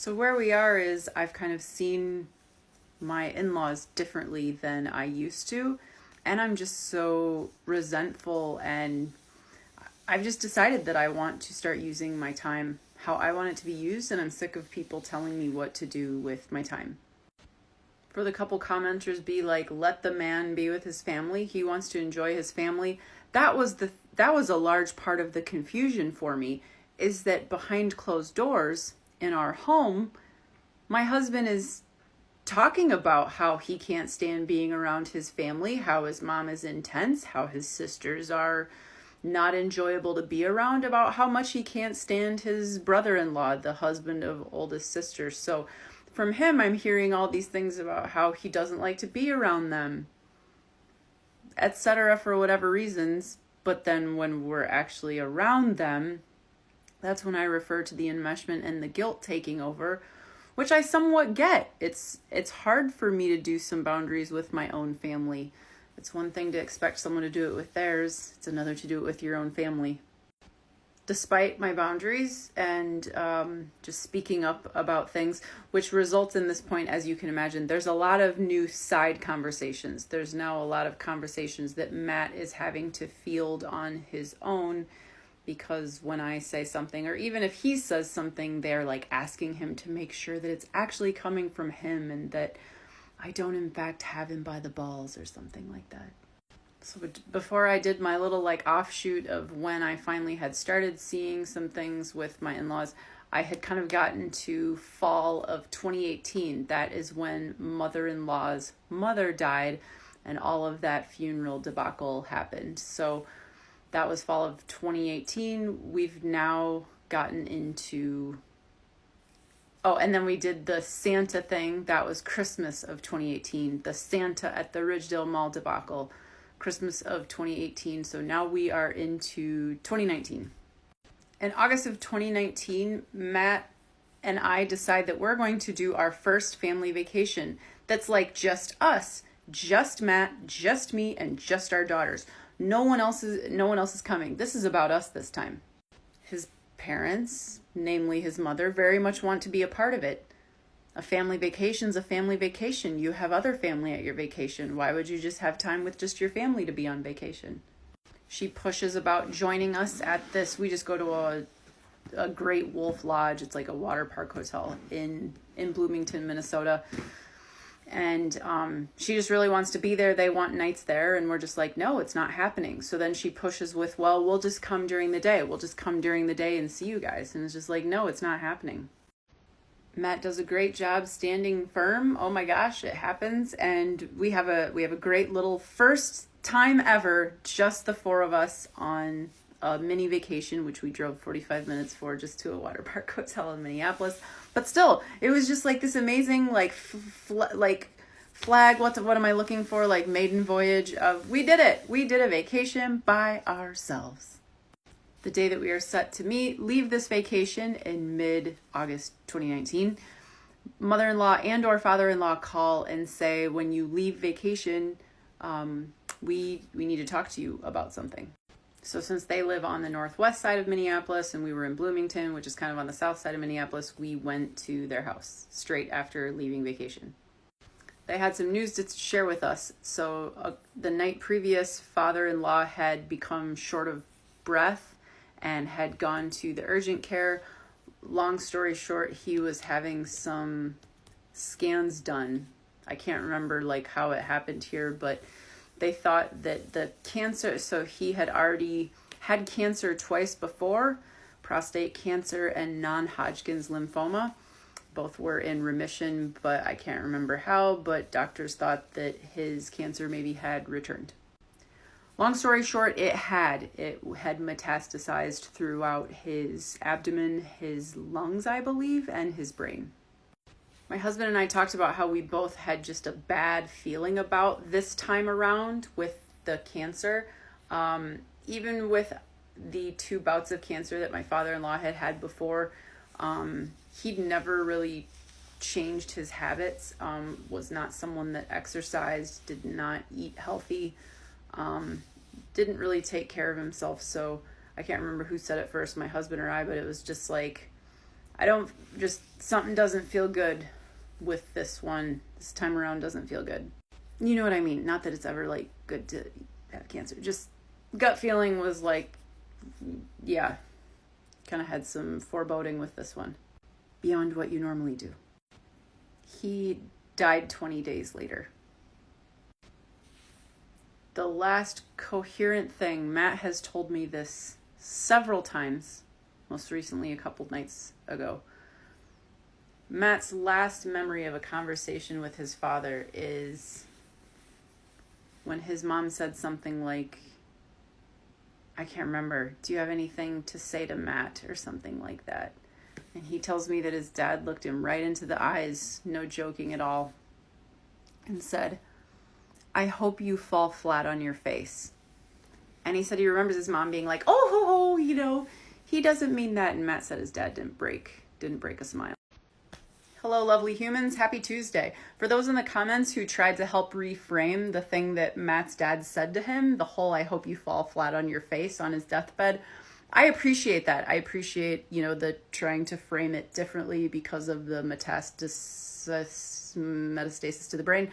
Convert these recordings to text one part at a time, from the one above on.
So where we are is I've kind of seen my in-laws differently than I used to, and I'm just so resentful, and I've just decided that I want to start using my time how I want it to be used, and I'm sick of people telling me what to do with my time. For the couple commenters be like, let the man be with his family. He wants to enjoy his family. That was a large part of the confusion for me, is that behind closed doors in our home, my husband is talking about how he can't stand being around his family, how his mom is intense, how his sisters are not enjoyable to be around, about how much he can't stand his brother-in-law, the husband of oldest sister. So from him, I'm hearing all these things about how he doesn't like to be around them, etc., for whatever reasons. But then when we're actually around them, that's when I refer to the enmeshment and the guilt taking over, which I somewhat get. It's hard for me to do some boundaries with my own family. It's one thing to expect someone to do it with theirs. It's another to do it with your own family. Despite my boundaries and just speaking up about things, which results in this point, as you can imagine, there's a lot of new side conversations. There's now a lot of conversations that Matt is having to field on his own, because when I say something, or even if he says something, they're like asking him to make sure that it's actually coming from him and that I don't in fact have him by the balls or something like that. So before I did my little like offshoot of when I finally had started seeing some things with my in-laws, I had kind of gotten to fall of 2018. That is when mother-in-law's mother died and all of that funeral debacle happened. So that was fall of 2018. We've now gotten into... Oh, and then we did the Santa thing. That was Christmas of 2018. The Santa at the Ridgedale Mall debacle, Christmas of 2018. So now we are into 2019. In August of 2019, Matt and I decide that we're going to do our first family vacation. That's like just us, just Matt, just me, and just our daughters. No one else is coming. This is about us this time. His parents, namely his mother, very much want to be a part of it. A family vacation's a family vacation. You have other family at your vacation. Why would you just have time with just your family to be on vacation? She pushes about joining us at this. We just go to a Great Wolf Lodge. It's like a water park hotel in Bloomington, Minnesota. And she just really wants to be there. They want nights there. And we're just like, no, it's not happening. So then she pushes with, well, we'll just come during the day. We'll just come during the day and see you guys. And it's just like, no, it's not happening. Matt does a great job standing firm. Oh my gosh, it happens. And we have a great little first time ever, just the four of us on a mini vacation, which we drove 45 minutes for, just to a water park hotel in Minneapolis. But still, it was just like this amazing, like, flag. What am I looking for? Like maiden voyage of, we did it. We did a vacation by ourselves. The day that we are set to leave this vacation in mid-August 2019, mother-in-law and or father-in-law call and say, when you leave vacation, we need to talk to you about something. So since they live on the northwest side of Minneapolis and we were in Bloomington, which is kind of on the south side of Minneapolis, we went to their house straight after leaving vacation. They had some news to share with us. So the night previous, father-in-law had become short of breath and had gone to the urgent care. Long story short, he was having some scans done. I can't remember like how it happened here, but they thought that the cancer, so he had already had cancer twice before, prostate cancer and non-Hodgkin's lymphoma. Both were in remission, but I can't remember how, but doctors thought that his cancer maybe had returned. Long story short, it had metastasized throughout his abdomen, his lungs, I believe, and his brain. My husband and I talked about how we both had just a bad feeling about this time around with the cancer. Even with the 2 bouts of cancer that my father-in-law had had before, he'd never really changed his habits, was not someone that exercised, did not eat healthy, didn't really take care of himself. So I can't remember who said it first, my husband or I, but it was just like, Something doesn't feel good with this one. This time around doesn't feel good. You know what I mean? Not that it's ever like good to have cancer. Just gut feeling was like, yeah, kind of had some foreboding with this one. Beyond what you normally do. He died 20 days later. The last coherent thing, Matt has told me this several times, most recently a couple nights ago. Matt's last memory of a conversation with his father is when his mom said something like, I can't remember, do you have anything to say to Matt or something like that? And he tells me that his dad looked him right into the eyes, no joking at all, and said, I hope you fall flat on your face. And he said he remembers his mom being like, oh, he doesn't mean that. And Matt said his dad didn't break a smile. Hello, lovely humans. Happy Tuesday. For those in the comments who tried to help reframe the thing that Matt's dad said to him, the whole I hope you fall flat on your face on his deathbed, I appreciate that. I appreciate, the trying to frame it differently because of the metastasis to the brain.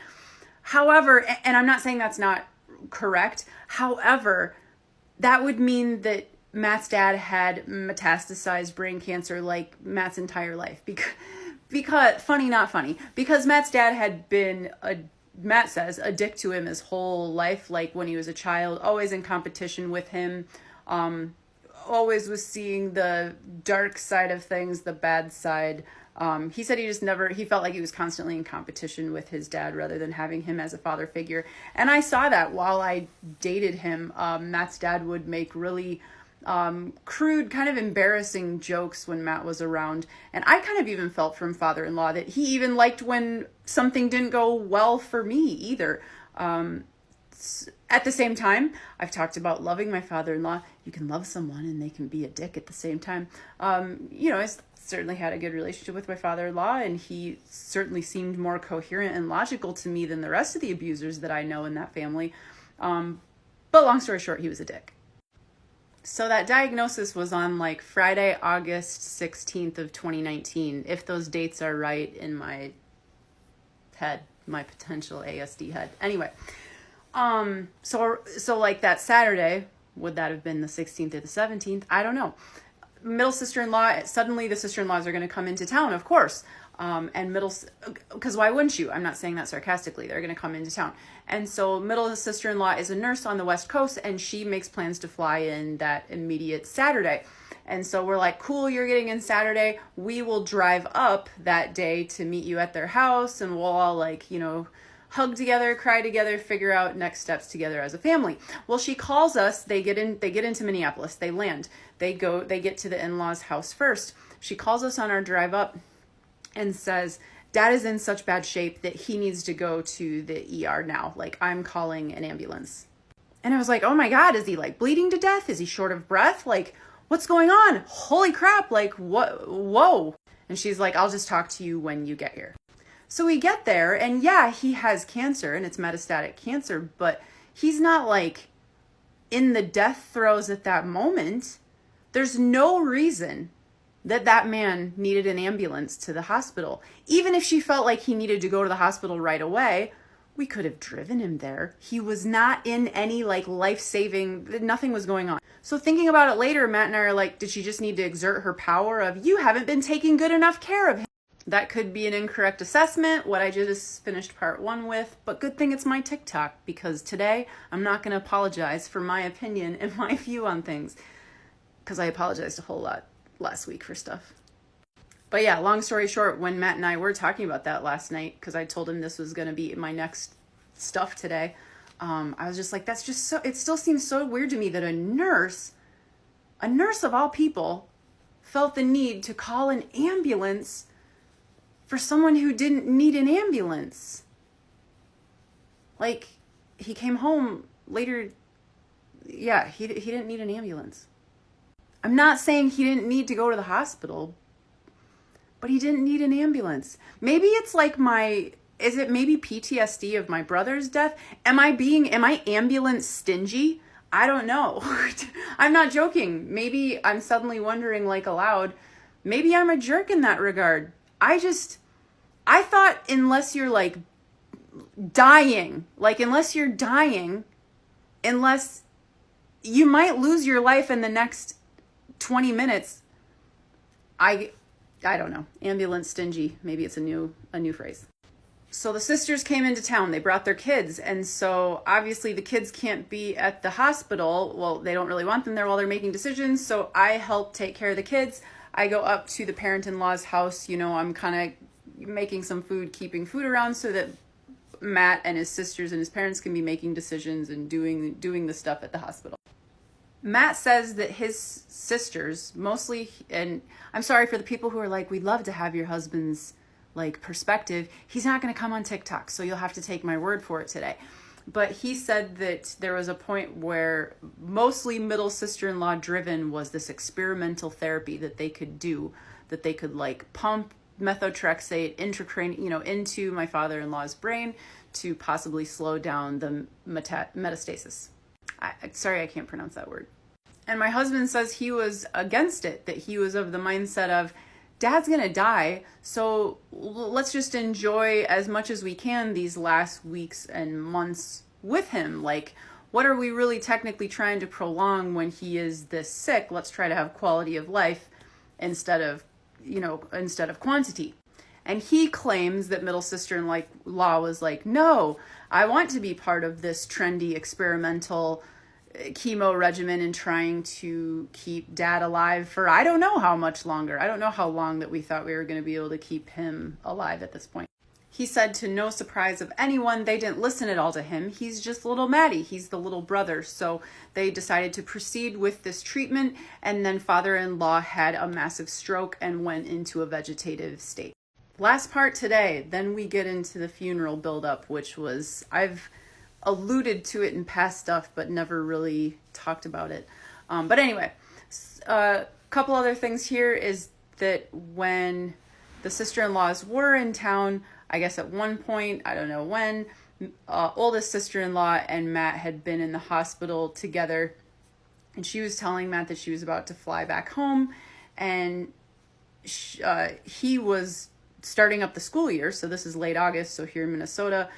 However, and I'm not saying that's not correct. However, that would mean that Matt's dad had metastasized brain cancer like Matt's entire life. Because funny, not funny, because Matt's dad had been, Matt says, a dick to him his whole life, like when he was a child, always in competition with him, always was seeing the dark side of things, the bad side. He said he felt like he was constantly in competition with his dad rather than having him as a father figure. And I saw that while I dated him. Matt's dad would make really crude, kind of embarrassing jokes when Matt was around. And I kind of even felt from father-in-law that he even liked when something didn't go well for me either. At the same time, I've talked about loving my father-in-law. You can love someone and they can be a dick at the same time. I certainly had a good relationship with my father-in-law, and he certainly seemed more coherent and logical to me than the rest of the abusers that I know in that family. But long story short, he was a dick. So that diagnosis was on like Friday, August 16th of 2019, if those dates are right in my head, my potential ASD head. Anyway, so like that Saturday, would that have been the 16th or the 17th? I don't know. Middle sister-in-law, suddenly the sister-in-laws are going to come into town, of course. Because why wouldn't you? I'm not saying that sarcastically. They're going to come into town. And so middle sister-in-law is a nurse on the West Coast, and she makes plans to fly in that immediate Saturday. And so we're like, cool, you're getting in Saturday. We will drive up that day to meet you at their house, and we'll all hug together, cry together, figure out next steps together as a family. Well, she calls us. They get into Minneapolis. They land. They get to the in-laws' house first. She calls us on our drive up and says, Dad is in such bad shape that he needs to go to the ER now. Like, I'm calling an ambulance. And I was like, oh my God, is he like bleeding to death? Is he short of breath? Like, what's going on? Holy crap. Like, what? Whoa. And she's like, I'll just talk to you when you get here. So we get there, and yeah, he has cancer, and it's metastatic cancer, but he's not like in the death throes at that moment. There's no reason that man needed an ambulance to the hospital. Even if she felt like he needed to go to the hospital right away, we could have driven him there. He was not in any like life-saving, nothing was going on. So thinking about it later, Matt and I are like, did she just need to exert her power of, you haven't been taking good enough care of him? That could be an incorrect assessment, what I just finished part 1 with, but good thing it's my TikTok, because today I'm not going to apologize for my opinion and my view on things, because I apologized a whole lot last week for stuff. But yeah, long story short, when Matt and I were talking about that last night, because I told him this was going to be my next stuff today, I was just like, that's just so, it still seems so weird to me that a nurse of all people, felt the need to call an ambulance for someone who didn't need an ambulance. Like, he came home later. Yeah, he didn't need an ambulance. I'm not saying he didn't need to go to the hospital, but he didn't need an ambulance. Maybe it's like is it maybe PTSD of my brother's death? Am I ambulance stingy? I don't know. I'm not joking. Maybe I'm suddenly wondering like aloud, Maybe I'm a jerk in that regard. I thought unless you're like dying, unless you might lose your life in the next 20 minutes. I don't know. Ambulance stingy. Maybe it's a new phrase. So the sisters came into town. They brought their kids. And so obviously the kids can't be at the hospital. Well, they don't really want them there while they're making decisions. So I help take care of the kids. I go up to the parent-in-law's house. I'm kind of making some food, keeping food around so that Matt and his sisters and his parents can be making decisions and doing the stuff at the hospital. Matt says that his sisters mostly, and I'm sorry for the people who are like, we'd love to have your husband's like perspective. He's not going to come on TikTok, so you'll have to take my word for it today. But he said that there was a point where mostly middle sister-in-law driven was this experimental therapy that they could do, that they could like pump methotrexate into my father-in-law's brain to possibly slow down the metastasis. Sorry, I can't pronounce that word. And my husband says he was against it, that he was of the mindset of, Dad's gonna die, so let's just enjoy as much as we can these last weeks and months with him. Like, what are we really technically trying to prolong when he is this sick? Let's try to have quality of life instead of quantity. And he claims that middle sister-in-law was like, no, I want to be part of this trendy experimental chemo regimen and trying to keep Dad alive for I don't know how much longer. I don't know how long that we thought we were going to be able to keep him alive at this point. He said, to no surprise of anyone, they didn't listen at all to him. He's just little Maddie. He's the little brother. So they decided to proceed with this treatment. And then father-in-law had a massive stroke and went into a vegetative state. Last part today, then we get into the funeral buildup, which was, I've alluded to it in past stuff, but never really talked about it. But anyway, a couple other things here is that when the sister-in-laws were in town, I guess at one point, I don't know when, oldest sister-in-law and Matt had been in the hospital together. And she was telling Matt that she was about to fly back home. And he was starting up the school year. So this is late August. So here in Minnesota,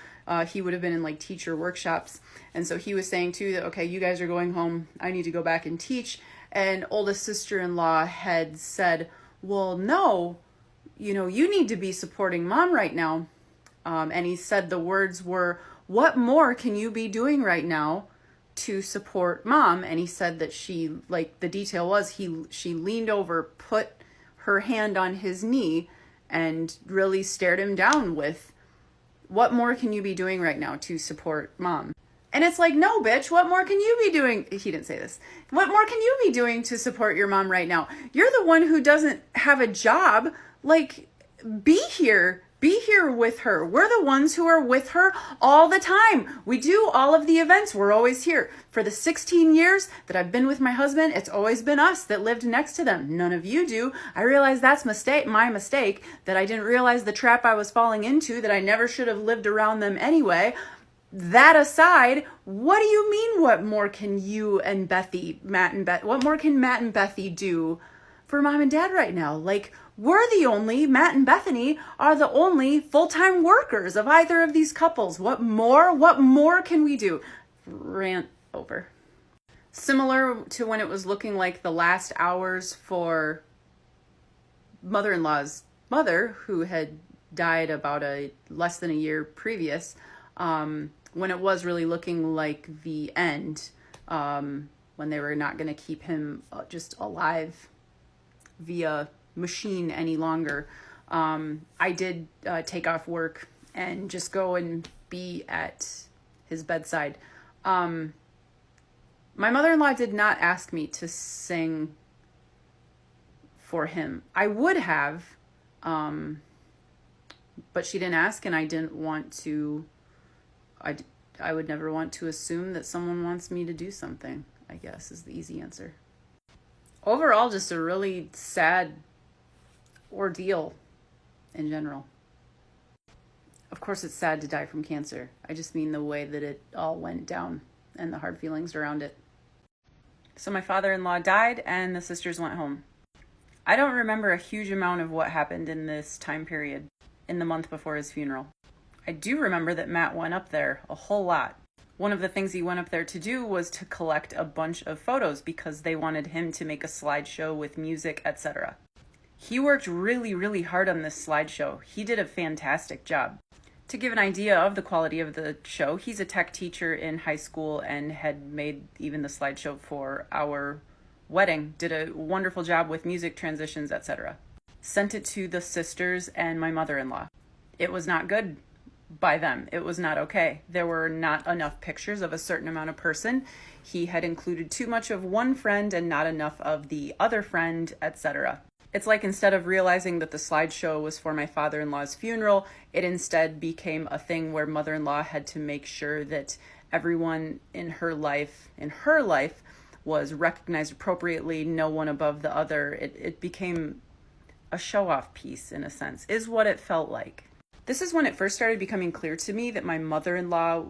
he would have been in like teacher workshops. And so he was saying too that, okay, you guys are going home. I need to go back and teach. And oldest sister-in-law had said, well, no, you need to be supporting Mom right now. And he said the words were, what more can you be doing right now to support Mom? And he said that she, like, the detail was she leaned over, put her hand on his knee and really stared him down with, what more can you be doing right now to support Mom? And it's like, no, bitch, what more can you be doing? He didn't say this. What more can you be doing to support your mom right now? You're the one who doesn't have a job. Like, be here with her. We're the ones who are with her all the time. We do all of the events. We're always here. For the 16 years that I've been with my husband, it's always been us that lived next to them. None of you do. I realize that's my mistake, that I didn't realize the trap I was falling into, that I never should have lived around them anyway. That aside, what do you mean, what more can you and what more can Matt and Bethy do for Mom and Dad right now? Like, Matt and Bethany are the only full-time workers of either of these couples. What more can we do? Rant over. Similar to when it was looking like the last hours for mother-in-law's mother, who had died about less than a year previous, when it was really looking like the end, when they were not going to keep him just alive via machine any longer. I did take off work and just go and be at his bedside. My mother-in-law did not ask me to sing for him. I would have, but she didn't ask, and I didn't want to. I would never want to assume that someone wants me to do something, I guess, is the easy answer. Overall, just a really sad ordeal in general. Of course, it's sad to die from cancer. I just mean the way that it all went down and the hard feelings around it. So my father-in-law died and the sisters went home. I don't remember a huge amount of what happened in this time period in the month before his funeral. I do remember that Matt went up there a whole lot. One of the things he went up there to do was to collect a bunch of photos because they wanted him to make a slideshow with music, etc. He worked really, really hard on this slideshow. He did a fantastic job. To give an idea of the quality of the show, he's a tech teacher in high school and had made even the slideshow for our wedding. Did a wonderful job with music transitions, etc. Sent it to the sisters and my mother-in-law. It was not good by them. It was not okay. There were not enough pictures of a certain amount of person. He had included too much of one friend and not enough of the other friend, etc. It's like instead of realizing that the slideshow was for my father-in-law's funeral, it instead became a thing where mother-in-law had to make sure that everyone in her life was recognized appropriately, no one above the other. It became a show-off piece, in a sense, is what it felt like. This is when it first started becoming clear to me that my mother-in-law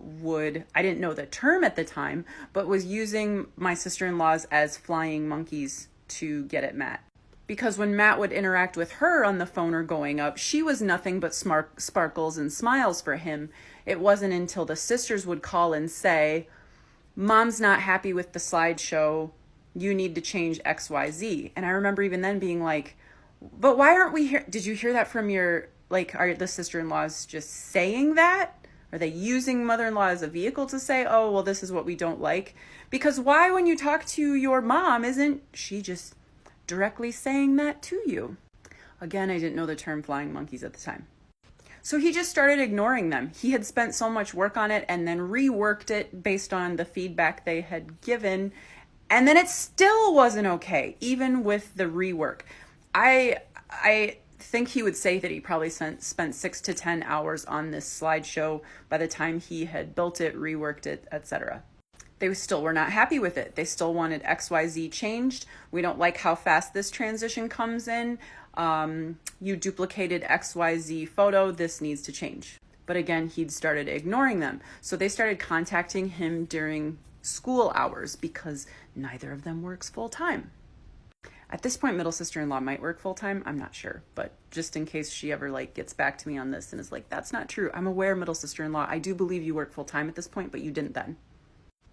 I didn't know the term at the time, but was using my sister-in-laws as flying monkeys to get at Matt. Because when Matt would interact with her on the phone or going up, she was nothing but sparkles and smiles for him. It wasn't until the sisters would call and say, Mom's not happy with the slideshow, you need to change XYZ. And I remember even then being like, but why aren't we here? Did you hear that from are the sister-in-laws just saying that? Are they using mother-in-law as a vehicle to say, oh, well, this is what we don't like? Because why, when you talk to your mom, isn't she just directly saying that to you? Again, I didn't know the term flying monkeys at the time. So he just started ignoring them. He had spent so much work on it and then reworked it based on the feedback they had given. And then it still wasn't okay, even with the rework. I think he would say that he probably spent 6 to 10 hours on this slideshow by the time he had built it, reworked it, etc. They still were not happy with it. They still wanted XYZ changed. We don't like how fast this transition comes in. You duplicated XYZ photo. This needs to change. But again, he'd started ignoring them. So they started contacting him during school hours because neither of them works full time. At this point, middle sister-in-law might work full time. I'm not sure. But just in case she ever gets back to me on this and is like, that's not true. I'm aware, middle sister-in-law. I do believe you work full time at this point, but you didn't then.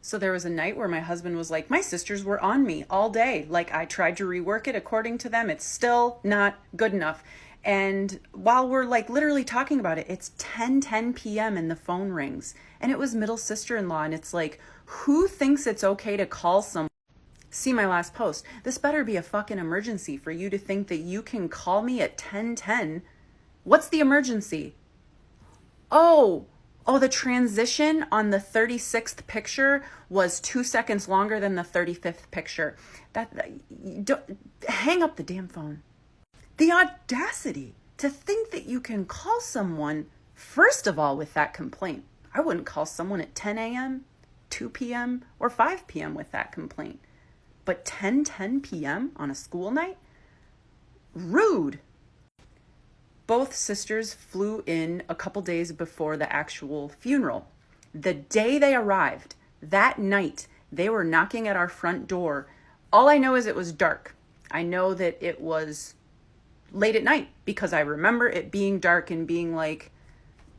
So there was a night where my husband was like, my sisters were on me all day. I tried to rework it according to them. It's still not good enough. And while we're literally talking about it, it's 10 p.m. and the phone rings. And it was middle sister-in-law. And it's like, who thinks it's okay to call someone? See my last post. This better be a fucking emergency for you to think that you can call me at 10:10. What's the emergency? Oh, the transition on the 36th picture was 2 seconds longer than the 35th picture. Hang up the damn phone. The audacity to think that you can call someone, first of all, with that complaint. I wouldn't call someone at 10 a.m., 2 p.m., or 5 p.m. with that complaint. But 10 p.m. on a school night? Rude. Both sisters flew in a couple days before the actual funeral. The day they arrived, that night, they were knocking at our front door. All I know is it was dark. I know that it was late at night because I remember it being dark and being like,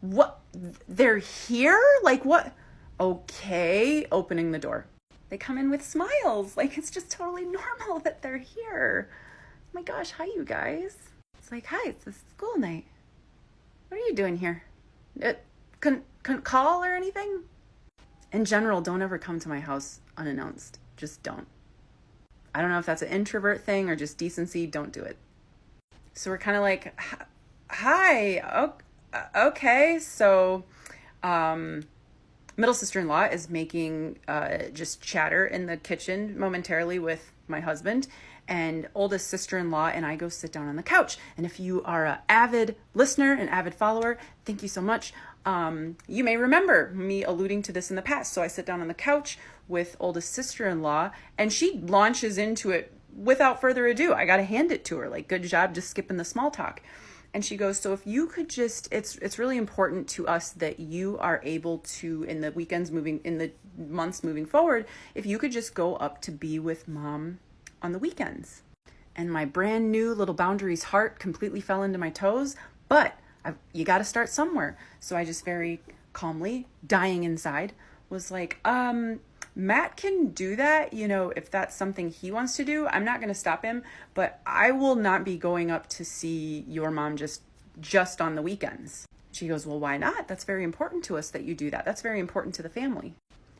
what? They're here? What? Okay, opening the door. They come in with smiles. It's just totally normal that they're here. Oh my gosh, hi, you guys. It's like, hi, it's a school night. What are you doing here? Couldn't call or anything? In general, don't ever come to my house unannounced. Just don't. I don't know if that's an introvert thing or just decency. Don't do it. So we're kind of like, hi, okay. So, middle sister-in-law is making just chatter in the kitchen momentarily with my husband, and oldest sister-in-law and I go sit down on the couch. And if you are an avid listener, an avid follower, thank you so much. You may remember me alluding to this in the past. So I sit down on the couch with oldest sister-in-law and she launches into it without further ado. I got to hand it to her. Good job just skipping the small talk. And she goes, so if you could just, it's really important to us that you are able to, in the months moving forward, if you could just go up to be with Mom on the weekends. and my brand new little boundaries heart completely fell into my toes. But you got to start somewhere. So I just very calmly, dying inside, was like, Matt can do that, if that's something he wants to do. I'm not going to stop him, but I will not be going up to see your mom just on the weekends. She goes, well, why not? That's very important to us that you do that. That's very important to the family.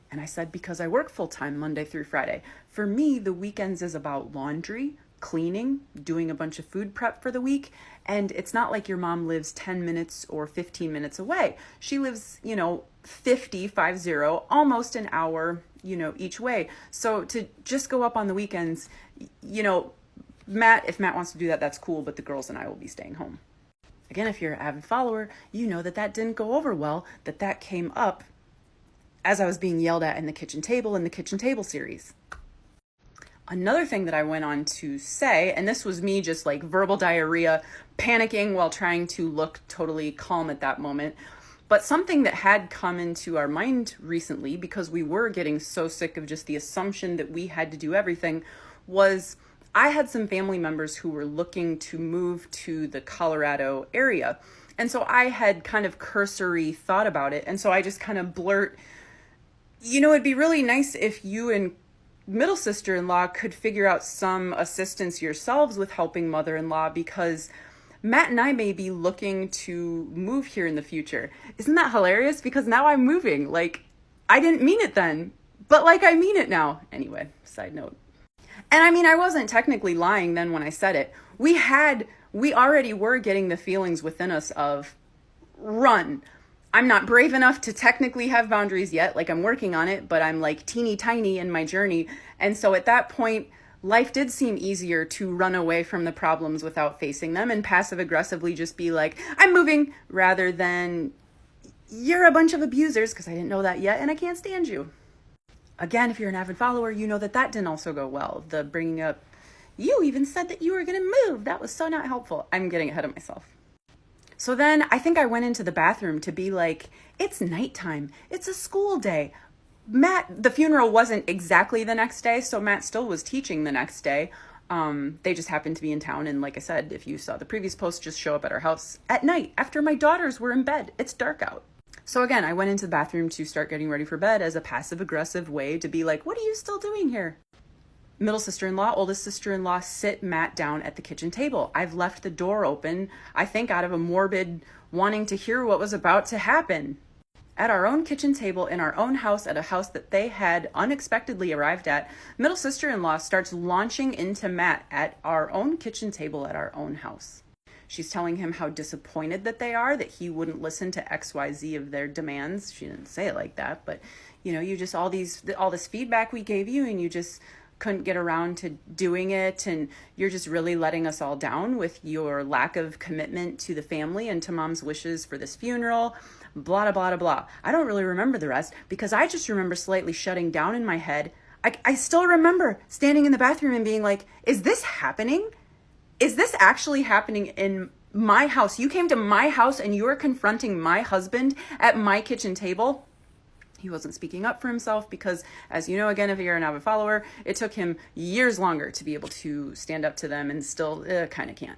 And I said, because I work full time Monday through Friday. For me, the weekends is about laundry, cleaning, doing a bunch of food prep for the week. And it's not like your mom lives 10 minutes or 15 minutes away. She lives, 50, almost an hour, each way. So to just go up on the weekends, if Matt wants to do that, that's cool. But the girls and I will be staying home. Again, if you're an avid follower, you know that didn't go over well, that came up as I was being yelled at in the kitchen table series. Another thing that I went on to say, and this was me just like verbal diarrhea, panicking while trying to look totally calm at that moment, but something that had come into our mind recently, because we were getting so sick of just the assumption that we had to do everything, was I had some family members who were looking to move to the Colorado area. And so I had kind of cursory thought about it. And so I just kind of blurt, it'd be really nice if you and middle sister-in-law could figure out some assistance yourselves with helping mother-in-law, because Matt and I may be looking to move here in the future. Isn't that hilarious? Because now I'm moving. Like, I didn't mean it then, but like I mean it now. Anyway, side note. And I mean, I wasn't technically lying then when I said it. We already were getting the feelings within us of run. I'm not brave enough to technically have boundaries yet. Like, I'm working on it, but I'm like teeny tiny in my journey. And so at that point, life did seem easier to run away from the problems without facing them and passive aggressively just be like, I'm moving, rather than you're a bunch of abusers, because I didn't know that yet and I can't stand you. Again, if you're an avid follower, you know that didn't also go well. The bringing up, you even said that you were going to move. That was so not helpful. I'm getting ahead of myself. So then I think I went into the bathroom to be like, it's nighttime. It's a school day. Matt, the funeral wasn't exactly the next day, so Matt still was teaching the next day. They just happened to be in town. And like I said, if you saw the previous post, just show up at our house at night after my daughters were in bed. It's dark out. So again, I went into the bathroom to start getting ready for bed as a passive aggressive way to be like, what are you still doing here? Middle sister-in-law, oldest sister-in-law sit Matt down at the kitchen table. I've left the door open, I think out of a morbid wanting to hear what was about to happen. At our own kitchen table in our own house, at a house that they had unexpectedly arrived at, middle sister-in-law starts launching into Matt at our own kitchen table at our own house. She's telling him how disappointed that they are, that he wouldn't listen to XYZ of their demands. She didn't say it like that, but you just all this feedback we gave you and you just couldn't get around to doing it, and you're just really letting us all down with your lack of commitment to the family and to mom's wishes for this funeral, blah, blah, blah, blah. I don't really remember the rest because I just remember slightly shutting down in my head. I still remember standing in the bathroom and being like, is this happening? Is this actually happening in my house? You came to my house and you are confronting my husband at my kitchen table? He wasn't speaking up for himself because, as you know, again, if you're an avid follower, it took him years longer to be able to stand up to them and still kind of can't.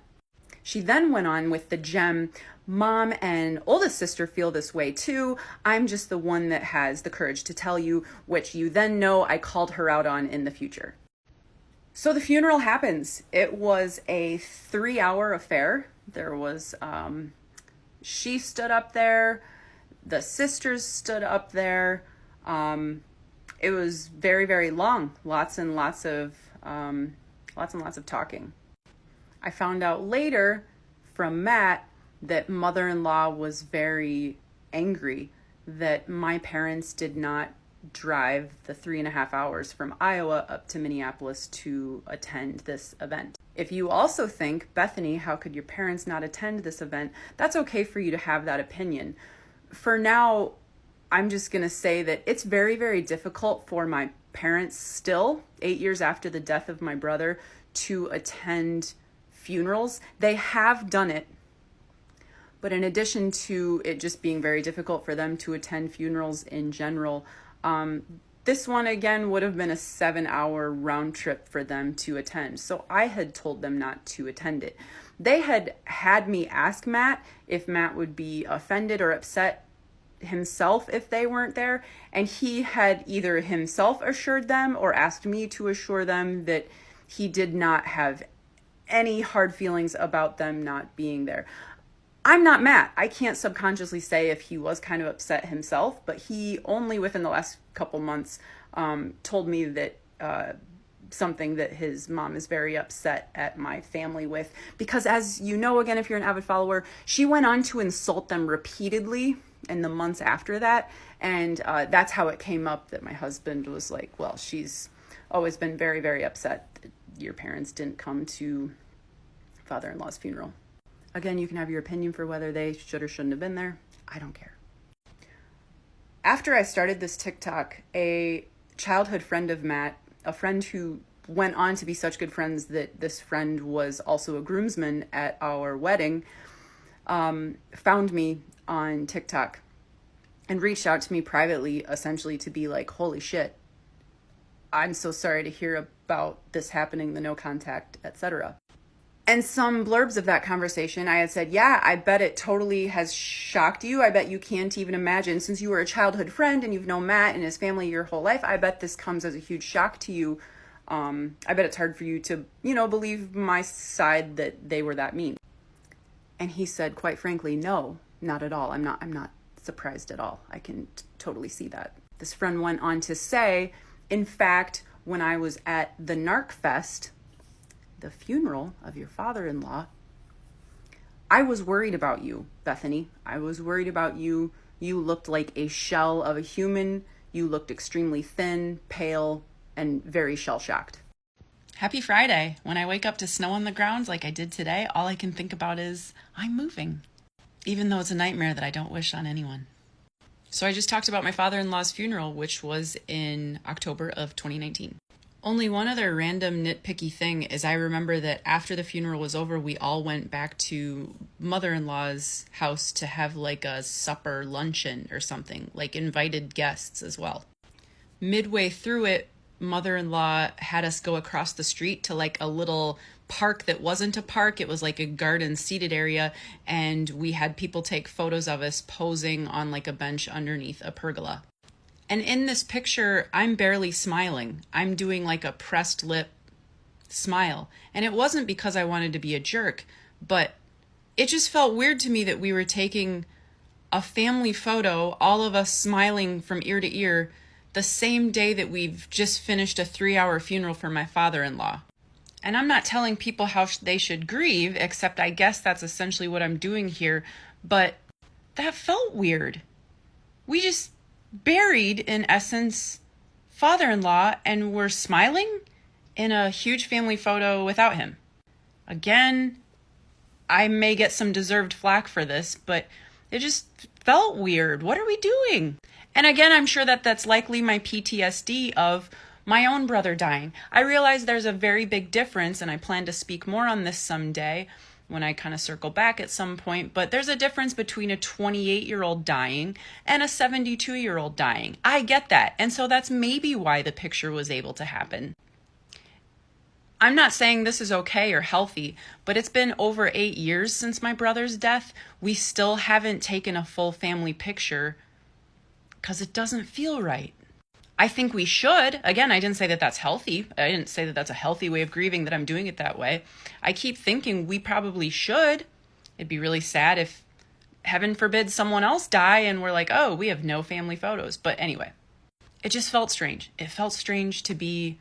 She then went on with the gem, mom and oldest sister feel this way too. I'm just the one that has the courage to tell you, which you then know I called her out on in the future. So the funeral happens. It was a 3-hour affair. There was, she stood up there. The sisters stood up there. It was very, very long. Lots and lots of talking. I found out later from Matt that mother-in-law was very angry that my parents did not drive the 3.5 hours from Iowa up to Minneapolis to attend this event. If you also think, Bethany, how could your parents not attend this event? That's okay for you to have that opinion. For now, I'm just going to say that it's very, very difficult for my parents still, 8 years after the death of my brother, to attend funerals. They have done it. But in addition to it just being very difficult for them to attend funerals in general, This one, again, would have been a 7-hour round trip for them to attend. So I had told them not to attend it. They had me ask Matt if Matt would be offended or upset himself if they weren't there. And he had either himself assured them or asked me to assure them that he did not have any hard feelings about them not being there. I'm not Matt. I can't subconsciously say if he was kind of upset himself, but he only within the last couple months told me that something that his mom is very upset at my family with, because as you know, again, if you're an avid follower, she went on to insult them repeatedly in the months after that. And that's how it came up that my husband was like, well, she's always been very, very upset that your parents didn't come to father-in-law's funeral. Again, you can have your opinion for whether they should or shouldn't have been there. I don't care. After I started this TikTok, a childhood friend of Matt, a friend who went on to be such good friends that this friend was also a groomsman at our wedding, found me on TikTok and reached out to me privately, essentially to be like, holy shit, I'm so sorry to hear about this happening, the no contact, etc. And some blurbs of that conversation, I had said, yeah, I bet it totally has shocked you. I bet you can't even imagine, since you were a childhood friend and you've known Matt and his family your whole life, I bet this comes as a huge shock to you. I bet it's hard for you to, believe my side that they were that mean. And he said, quite frankly, no, not at all. I'm not surprised at all. I can totally see that. This friend went on to say, in fact, when I was at the Narc Fest, the funeral of your father-in-law, I was worried about you, Bethany. I was worried about you. You looked like a shell of a human. You looked extremely thin, pale, and very shell-shocked. Happy Friday. When I wake up to snow on the ground like I did today, all I can think about is I'm moving, even though it's a nightmare that I don't wish on anyone. So I just talked about my father-in-law's funeral, which was in October of 2019. Only one other random nitpicky thing is I remember that after the funeral was over, we all went back to mother-in-law's house to have like a supper luncheon or something, like invited guests as well. Midway through it, mother-in-law had us go across the street to like a little park that wasn't a park. It was like a garden seated area, and we had people take photos of us posing on like a bench underneath a pergola. And in this picture, I'm barely smiling. I'm doing like a pressed lip smile. And it wasn't because I wanted to be a jerk, but it just felt weird to me that we were taking a family photo, all of us smiling from ear to ear, the same day that we've just finished a 3-hour funeral for my father-in-law. And I'm not telling people how they should grieve, except I guess that's essentially what I'm doing here. But that felt weird. We just buried, in essence, father-in-law, and we're smiling in a huge family photo without him. Again, I may get some deserved flack for this, but it just felt weird. What are we doing? And again, I'm sure that that's likely my PTSD of my own brother dying. I realize there's a very big difference, and I plan to speak more on this someday when I kind of circle back at some point, but there's a difference between a 28-year-old dying and a 72-year-old dying. I get that. And so that's maybe why the picture was able to happen. I'm not saying this is okay or healthy, but it's been over 8 years since my brother's death. We still haven't taken a full family picture because it doesn't feel right. I think we should. Again, I didn't say that that's healthy. I didn't say that that's a healthy way of grieving, that I'm doing it that way. I keep thinking we probably should. It'd be really sad if, heaven forbid, someone else die and we're like, oh, we have no family photos. But anyway, it just felt strange. It felt strange to be,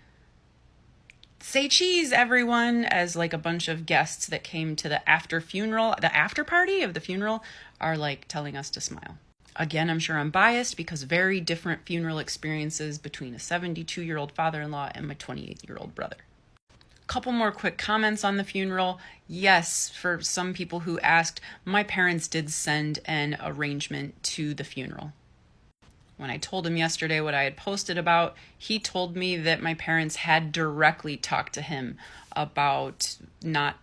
say cheese, everyone, as like a bunch of guests that came to the after party of the funeral are like telling us to smile. Again, I'm sure I'm biased because very different funeral experiences between a 72-year-old father-in-law and my 28-year-old brother. Couple more quick comments on the funeral. Yes, for some people who asked, my parents did send an arrangement to the funeral. When I told him yesterday what I had posted about, he told me that my parents had directly talked to him about not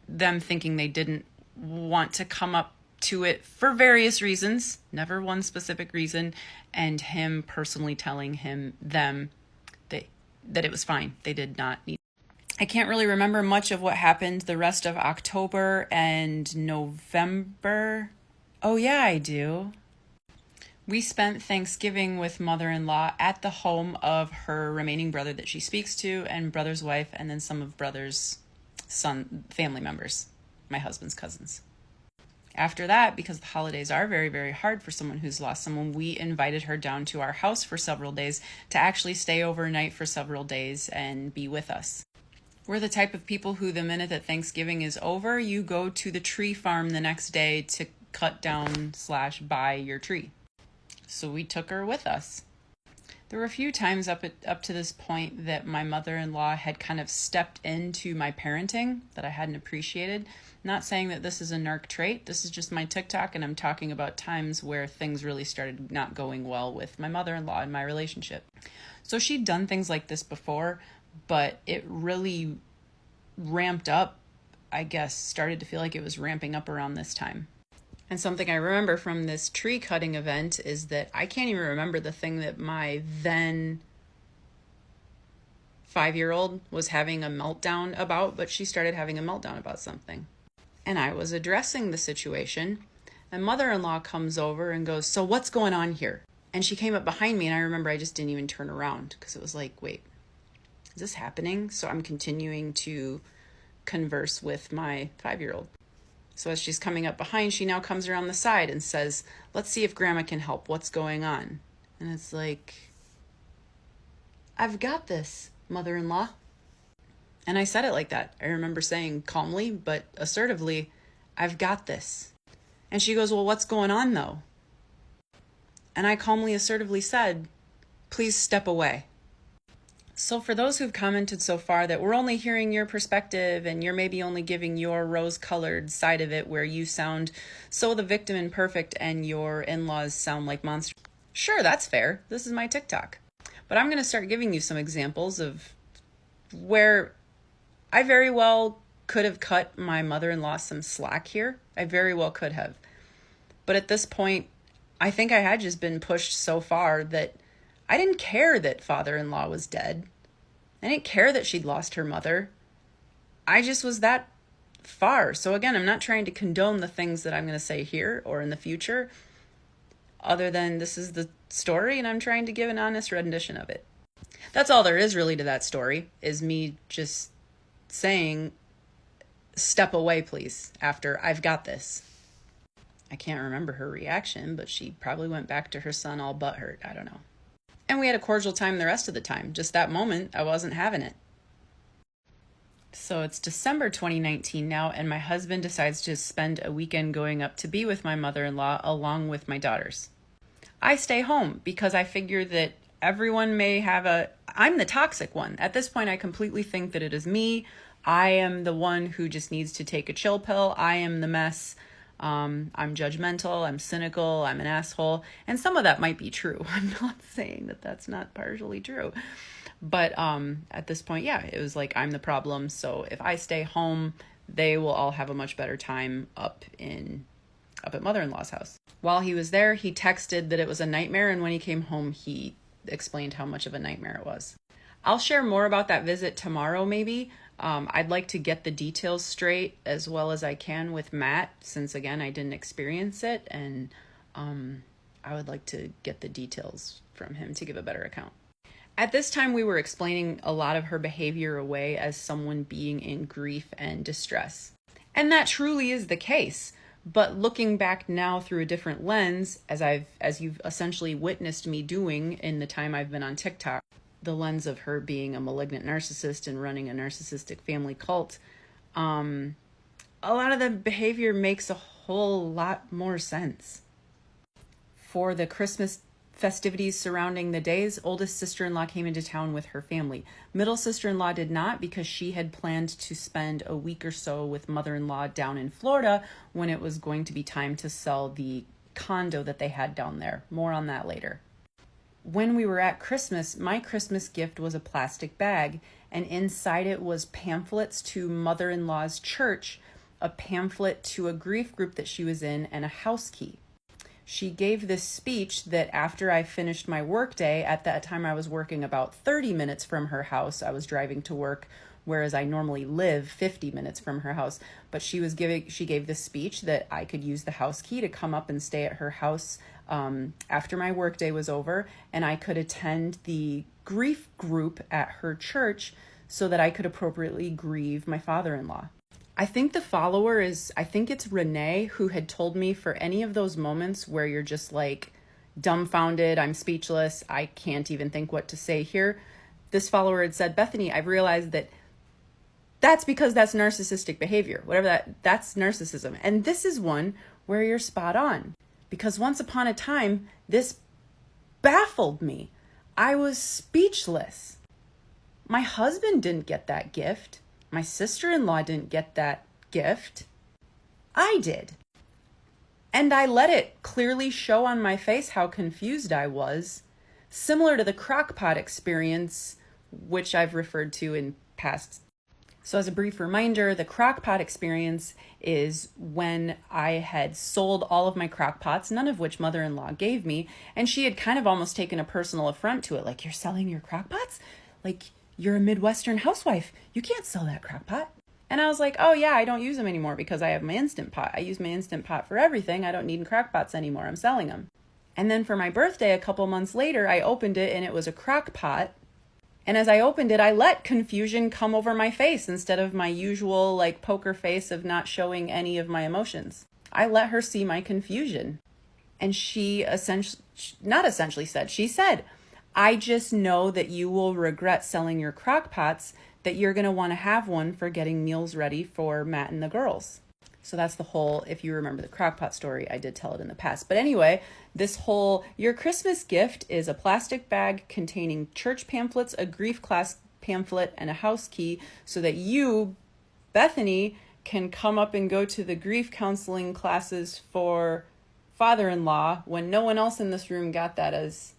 them thinking they didn't want to come up to it for various reasons, never one specific reason, and him personally telling them that it was fine. They did not need. I can't really remember much of what happened the rest of October and November. Oh yeah, I do. We spent Thanksgiving with mother-in-law at the home of her remaining brother that she speaks to, and brother's wife, and then some of brother's family members, my husband's cousins. After that, because the holidays are very, very hard for someone who's lost someone, we invited her down to our house for several days to actually stay overnight for several days and be with us. We're the type of people who, the minute that Thanksgiving is over, you go to the tree farm the next day to cut down / buy your tree. So we took her with us. There were a few times up to this point that my mother-in-law had kind of stepped into my parenting that I hadn't appreciated. Not saying that this is a narc trait. This is just my TikTok, and I'm talking about times where things really started not going well with my mother-in-law and my relationship. So she'd done things like this before, but it really ramped up, I guess, started to feel like it was ramping up around this time. And something I remember from this tree cutting event is that I can't even remember the thing that my then 5-year-old was having a meltdown about, but she started having a meltdown about something. And I was addressing the situation, and mother-in-law comes over and goes, "So what's going on here?" And she came up behind me, and I remember I just didn't even turn around because it was like, wait, is this happening? So I'm continuing to converse with my 5-year-old. So as she's coming up behind, she now comes around the side and says, "Let's see if Grandma can help. What's going on?" And it's like, "I've got this, mother-in-law." And I said it like that. I remember saying calmly, but assertively, "I've got this." And she goes, "Well, what's going on though?" And I calmly, assertively said, "Please step away." So for those who've commented so far that we're only hearing your perspective and you're maybe only giving your rose-colored side of it where you sound so the victim and perfect and your in-laws sound like monsters. Sure, that's fair. This is my TikTok. But I'm going to start giving you some examples of where I very well could have cut my mother-in-law some slack here. I very well could have. But at this point, I think I had just been pushed so far that I didn't care that father-in-law was dead. I didn't care that she'd lost her mother. I just was that far. So again, I'm not trying to condone the things that I'm going to say here or in the future, other than this is the story and I'm trying to give an honest rendition of it. That's all there is really to that story, is me just saying, "Step away, please," after "I've got this." I can't remember her reaction, but she probably went back to her son all butthurt. I don't know. And we had a cordial time the rest of the time. Just that moment, I wasn't having it. So it's December 2019 now, and my husband decides to spend a weekend going up to be with my mother-in-law along with my daughters. I stay home because I figure that everyone may have I'm the toxic one. At this point, I completely think that it is me. I am the one who just needs to take a chill pill. I am the mess. I'm judgmental, I'm cynical, I'm an asshole, and some of that might be true. I'm not saying that that's not partially true, but at this point, yeah, it was like I'm the problem. So if I stay home, they will all have a much better time up at mother-in-law's house. While he was there, he texted that it was a nightmare, and when he came home, he explained how much of a nightmare it was. I'll share more about that visit tomorrow, maybe. I'd like to get the details straight as well as I can with Matt, since again, I didn't experience it, and I would like to get the details from him to give a better account. At this time, we were explaining a lot of her behavior away as someone being in grief and distress. And that truly is the case. But looking back now through a different lens, as you've essentially witnessed me doing in the time I've been on TikTok, the lens of her being a malignant narcissist and running a narcissistic family cult, a lot of the behavior makes a whole lot more sense. For the Christmas festivities surrounding the days, oldest sister-in-law came into town with her family. Middle sister-in-law did not, because she had planned to spend a week or so with mother-in-law down in Florida when it was going to be time to sell the condo that they had down there. More on that later. When we were at Christmas, my Christmas gift was a plastic bag, and inside it was pamphlets to mother-in-law's church a pamphlet to a grief group that she was in and a house key. She gave this speech that after I finished my workday, at that time I was working about 30 minutes from her house. I was driving to work, whereas I normally live 50 minutes from her house. But she gave this speech that I could use the house key to come up and stay at her house after my workday was over, and I could attend the grief group at her church so that I could appropriately grieve my father-in-law. I think the follower I think it's Renee, who had told me for any of those moments where you're just like dumbfounded, I'm speechless, I can't even think what to say here. This follower had said, Bethany, I've realized that's because that's narcissistic behavior. Whatever that's narcissism. And this is one where you're spot on. Because once upon a time, this baffled me. I was speechless. My husband didn't get that gift. My sister-in-law didn't get that gift. I did. And I let it clearly show on my face how confused I was, similar to the crockpot experience, which I've referred to in past. So as a brief reminder, the crockpot experience is when I had sold all of my crockpots, none of which mother-in-law gave me, and she had kind of almost taken a personal affront to it. Like, you're selling your crockpots? Like, you're a Midwestern housewife. You can't sell that crockpot. And I was like, oh yeah, I don't use them anymore because I have my Instant Pot. I use my Instant Pot for everything. I don't need crockpots anymore. I'm selling them. And then for my birthday, a couple months later, I opened it and it was a crockpot. And as I opened it, I let confusion come over my face instead of my usual like poker face of not showing any of my emotions. I let her see my confusion. And she she said, I just know that you will regret selling your crock pots, that you're going to want to have one for getting meals ready for Matt and the girls. So that's the whole, if you remember the crock pot story, I did tell it in the past. But anyway, this whole, your Christmas gift is a plastic bag containing church pamphlets, a grief class pamphlet, and a house key so that you, Bethany, can come up and go to the grief counseling classes for father-in-law when no one else in this room got that as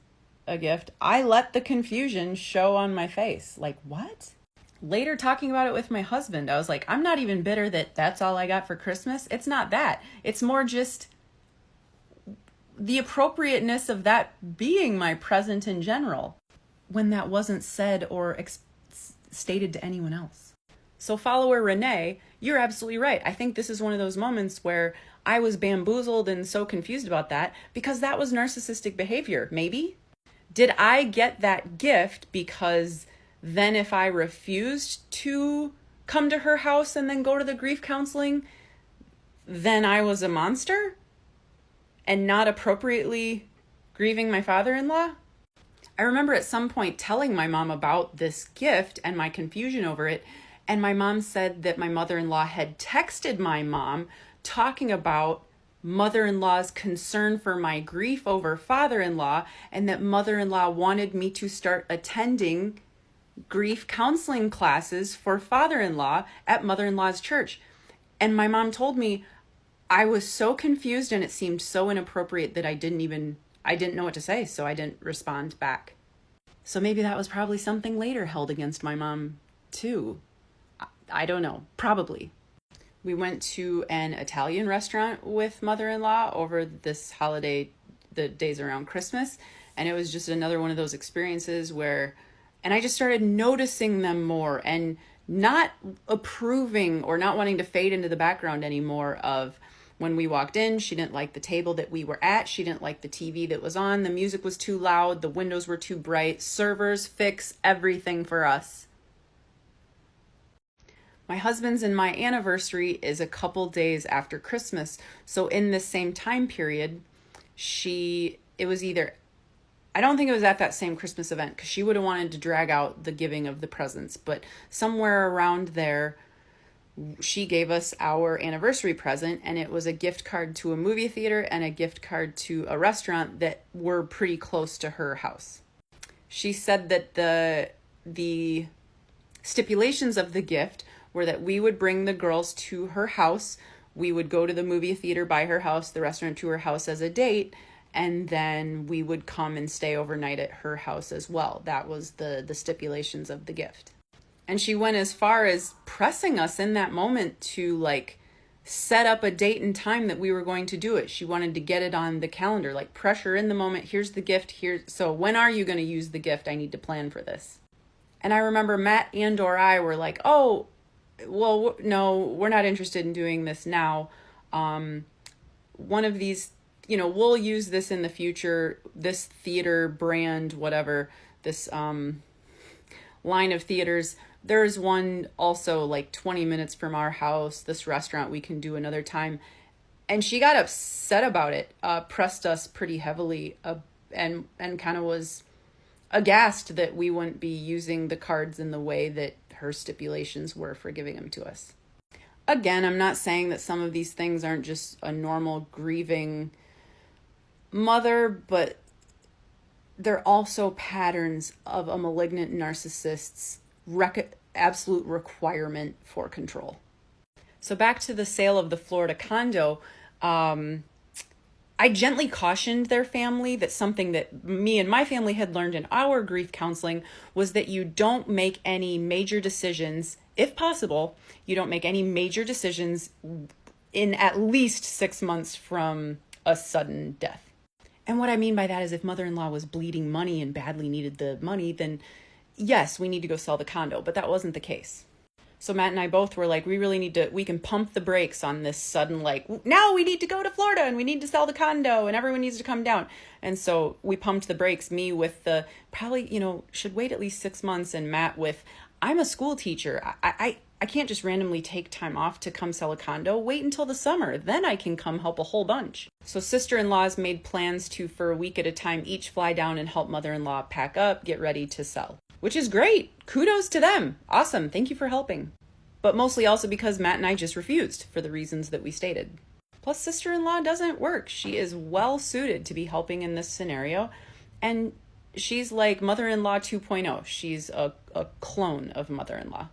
a gift. I let the confusion show on my face. Like, what? Later, talking about it with my husband, I was like, I'm not even bitter that that's all I got for Christmas. It's not that. It's more just the appropriateness of that being my present in general when that wasn't said or stated to anyone else. So follower Renee, you're absolutely right. I think this is one of those moments where I was bamboozled and so confused about that because that was narcissistic behavior. Maybe. Did I get that gift because then if I refused to come to her house and then go to the grief counseling, then I was a monster and not appropriately grieving my father-in-law? I remember at some point telling my mom about this gift and my confusion over it, and my mom said that my mother-in-law had texted my mom talking about mother-in-law's concern for my grief over father-in-law, and that mother-in-law wanted me to start attending grief counseling classes for father-in-law at mother-in-law's church. And my mom told me I was so confused and it seemed so inappropriate that I didn't know what to say, so I didn't respond back. So maybe that was probably something later held against my mom too. I don't know, probably. We went to an Italian restaurant with mother-in-law over this holiday, the days around Christmas. And it was just another one of those experiences and I just started noticing them more and not approving or not wanting to fade into the background anymore of when we walked in, she didn't like the table that we were at. She didn't like the TV that was on. The music was too loud. The windows were too bright. Servers fix everything for us. My husband's and my anniversary is a couple days after Christmas. So in this same time period, I don't think it was at that same Christmas event because she would have wanted to drag out the giving of the presents, but somewhere around there, she gave us our anniversary present, and it was a gift card to a movie theater and a gift card to a restaurant that were pretty close to her house. She said that the stipulations of the gift were that we would bring the girls to her house, we would go to the movie theater by her house, the restaurant to her house as a date, and then we would come and stay overnight at her house as well. That was the stipulations of the gift. And she went as far as pressing us in that moment to set up a date and time that we were going to do it. She wanted to get it on the calendar, like pressure in the moment. Here's the gift. So when are you going to use the gift? I need to plan for this. And I remember Matt and or I were like, oh, well, no, we're not interested in doing this now. One of these, we'll use this in the future, this theater brand, whatever, this line of theaters. There's one also like 20 minutes from our house, this restaurant we can do another time. And she got upset about it, pressed us pretty heavily, and kind of was aghast that we wouldn't be using the cards in the way that her stipulations were for giving them to us. Again, I'm not saying that some of these things aren't just a normal grieving mother, but they're also patterns of a malignant narcissist's absolute requirement for control. So back to the sale of the Florida condo, I gently cautioned their family that something that me and my family had learned in our grief counseling was that you don't make any major decisions, if possible, you don't make any major decisions in at least 6 months from a sudden death. And what I mean by that is if mother-in-law was bleeding money and badly needed the money, then yes, we need to go sell the condo, but that wasn't the case. So Matt and I both were like, we can pump the brakes on this sudden, like, now we need to go to Florida and we need to sell the condo and everyone needs to come down. And so we pumped the brakes, me with the probably, should wait at least 6 months, and Matt with, I'm a school teacher. I can't just randomly take time off to come sell a condo. Wait until the summer. Then I can come help a whole bunch. So sister-in-laws made plans to, for a week at a time, each fly down and help mother-in-law pack up, get ready to sell. Which is great. Kudos to them. Awesome. Thank you for helping. But mostly also because Matt and I just refused for the reasons that we stated. Plus, sister-in-law doesn't work. She is well suited to be helping in this scenario. And she's like mother-in-law 2.0. She's a clone of mother-in-law.